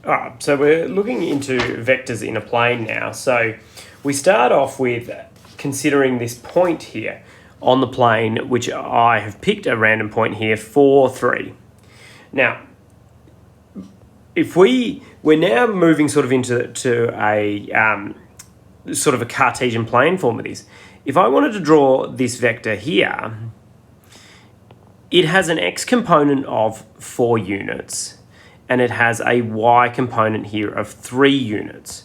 All right, so we're looking into vectors in a plane now. So we start off with considering this point here on the plane, which I have picked a random point here, 4, 3. Now, if we're now moving sort of into a sort of a Cartesian plane form of this. If I wanted to draw this vector here, it has an x component of 4 units. And it has a y component here of 3 units.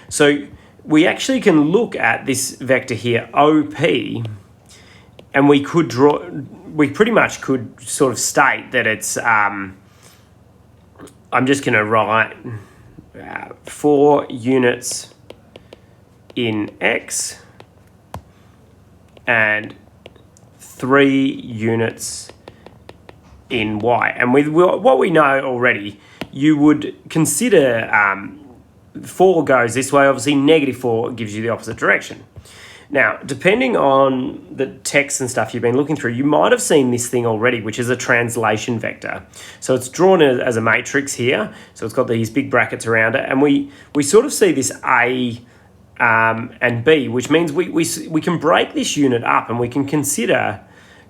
So we actually can look at this vector here, OP, and we pretty much could sort of state that it's, I'm just going to write 4 units in x and 3 units in y. And with what we know already, you would consider 4 goes this way. Obviously, -4 gives you the opposite direction. Now, depending on the text and stuff you've been looking through, you might have seen this thing already, which is a translation vector. So it's drawn as a matrix here. So it's got these big brackets around it. And we sort of see this A and B, which means we can break this unit up and we can consider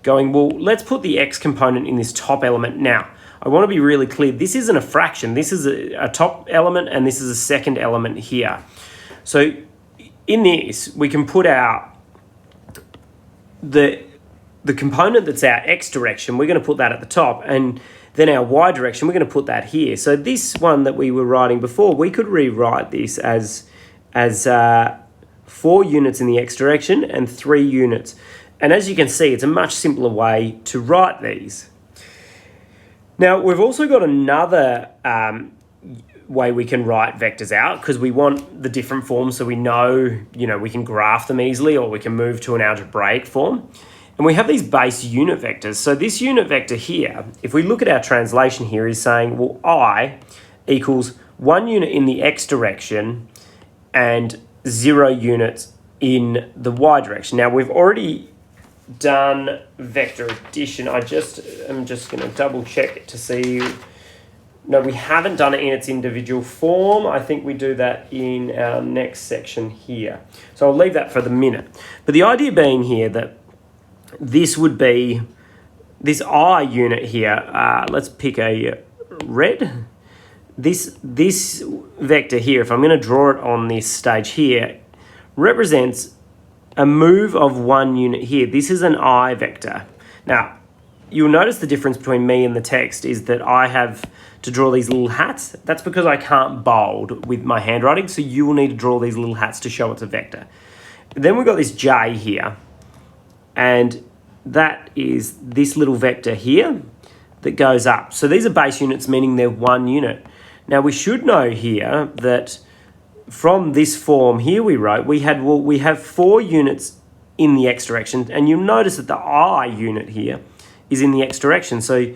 going, well, let's put the x component in this top element. Now, I want to be really clear, this isn't a fraction. This is a top element and this is a second element here. So in this, we can put out the component that's our x direction, we're going to put that at the top, and then our y direction, we're going to put that here. So this one that we were writing before, we could rewrite this as 4 units in the x direction and 3 units. And as you can see, it's a much simpler way to write these. Now, we've also got another way we can write vectors out, because we want the different forms so we know, we can graph them easily, or we can move to an algebraic form. And we have these base unit vectors. So this unit vector here, if we look at our translation here, is saying, well, I equals 1 unit in the x direction and 0 units in the y direction. Now, we've already done vector addition. I'm just going to double check to see. No, we haven't done it in its individual form. I think we do that in our next section here. So I'll leave that for the minute. But the idea being here that this would be this I unit here. Let's pick a red. This vector here, if I'm going to draw it on this stage here, represents a move of 1 unit here. This is an I vector. Now, you'll notice the difference between me and the text is that I have to draw these little hats. That's because I can't bold with my handwriting, so you will need to draw these little hats to show it's a vector. Then we've got this J here, and that is this little vector here that goes up. So these are base units, meaning they're 1 unit. Now, we should know here that from this form here we wrote, we have 4 units in the x direction, and you'll notice that the I unit here is in the x direction. So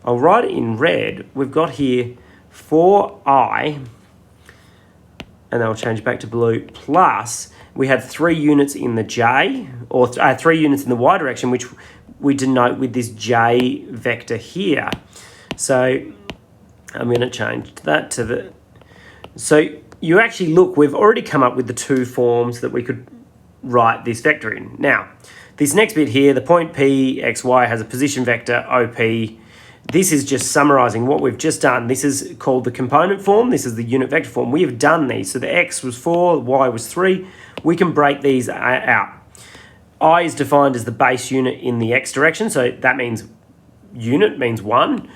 I'll write it in red. We've got here 4i, and then I'll change back to blue, plus we had 3 units in the j, or 3 units in the y direction, which we denote with this j vector here. So I'm going to change that to the... So you actually look, we've already come up with the 2 forms that we could write this vector in. Now, this next bit here, the point P, X, Y has a position vector, OP. This is just summarizing what we've just done. This is called the component form. This is the unit vector form. We have done these. So the X was 4, Y was 3. We can break these out. I is defined as the base unit in the X direction. So that means unit means 1.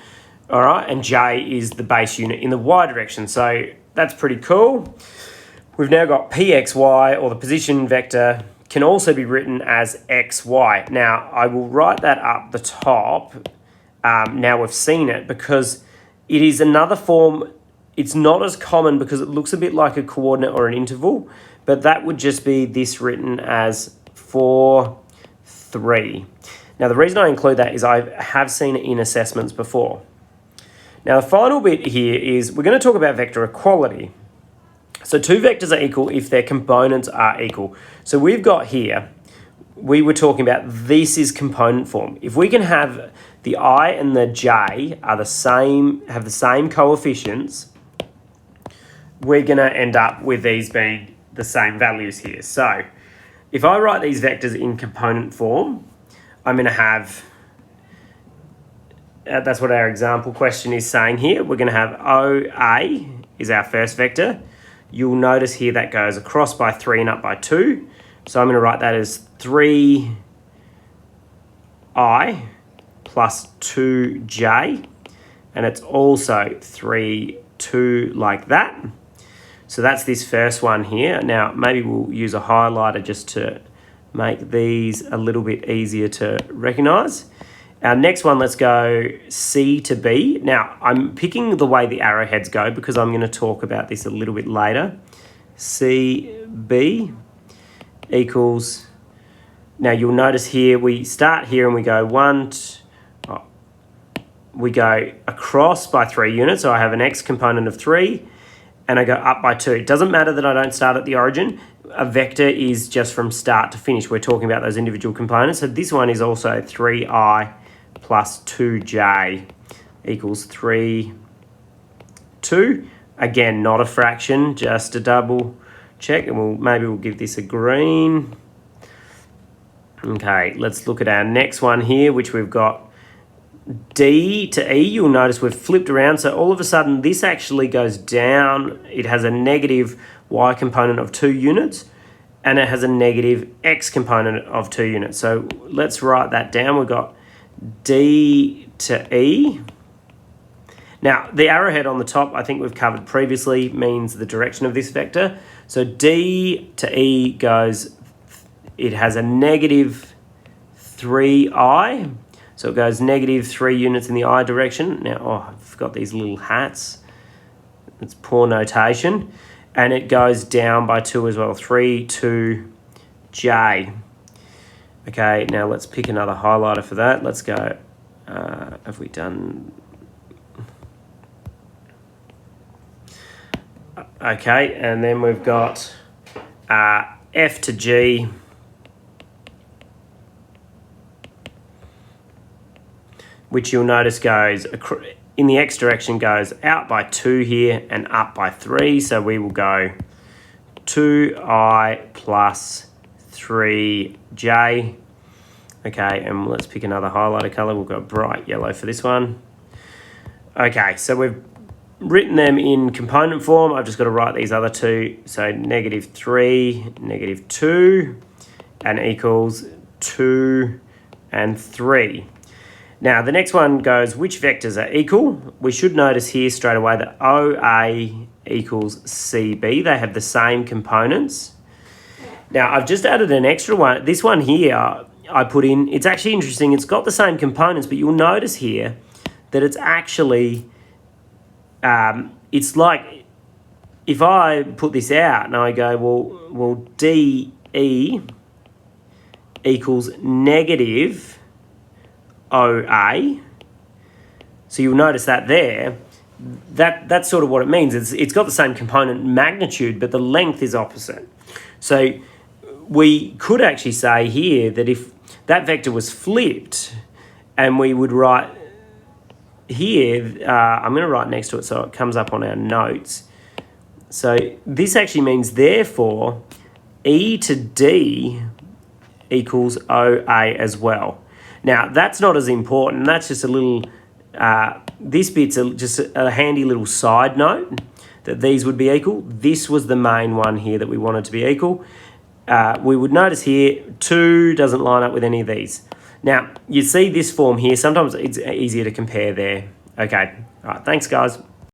All right. And J is the base unit in the Y direction. So that's pretty cool. We've now got PXY, or the position vector, can also be written as XY. Now, I will write that up the top. Now we've seen it, because it is another form. It's not as common because it looks a bit like a coordinate or an interval, but that would just be this written as 4, 3. Now, the reason I include that is I have seen it in assessments before. Now, the final bit here is we're going to talk about vector equality. So 2 vectors are equal if their components are equal. So we've got here, we were talking about this is component form. If we can have the I and the J are the same, have the same coefficients, we're going to end up with these being the same values here. So if I write these vectors in component form, I'm going to have, that's what our example question is saying here. We're going to have OA is our first vector. You'll notice here that goes across by 3 and up by 2. So I'm going to write that as 3I plus 2j. And it's also 3, 2 like that. So that's this first one here. Now, maybe we'll use a highlighter just to make these a little bit easier to recognize. Our next one, let's go C to B. Now, I'm picking the way the arrowheads go because I'm going to talk about this a little bit later. CB equals, now you'll notice here, we start here and we go we go across by 3 units. So I have an X component of 3 and I go up by 2. It doesn't matter that I don't start at the origin. A vector is just from start to finish. We're talking about those individual components. So this one is also 3i plus 2j equals 3, 2. Again, not a fraction, just a double check. And maybe we'll give this a green. Okay, let's look at our next one here, which we've got D to E. You'll notice we've flipped around. So all of a sudden, this actually goes down. It has a negative Y component of 2 units, and it has a negative X component of 2 units. So let's write that down. We've got D to E. Now, the arrowhead on the top, I think we've covered previously, means the direction of this vector. So D to E goes, it has a negative 3i. So it goes negative 3 units in the I direction. Now, oh, I forgot these little hats. It's poor notation. And it goes down by 2 as well, 3, 2, J. Okay, now let's pick another highlighter for that. Let's go, have we done... Okay, and then we've got F to G. Which you'll notice goes, in the X direction, goes out by 2 here and up by 3. So we will go 2i plus 3j. Okay, and let's pick another highlighter color. We'll go bright yellow for this one. Okay, so we've written them in component form. I've just got to write these other two. So negative 3, negative 2, and equals 2 and 3. Now, the next one goes, which vectors are equal? We should notice here straight away that OA equals CB. They have the same components. Now, I've just added an extra one. This one here I put in, it's actually interesting. It's got the same components, but you'll notice here that it's actually, it's like, if I put this out and I go, well, DE equals negative OA. So you'll notice that there, that's sort of what it means. It's got the same component magnitude, but the length is opposite. So we could actually say here that if that vector was flipped and we would write here, I'm going to write next to it so it comes up on our notes. So this actually means therefore E to D equals OA as well. Now, that's not as important. That's just a little, this bit's just a handy little side note that these would be equal. This was the main one here that we wanted to be equal. We would notice here 2 doesn't line up with any of these. Now, you see this form here. Sometimes it's easier to compare there. Okay. All right. Thanks, guys.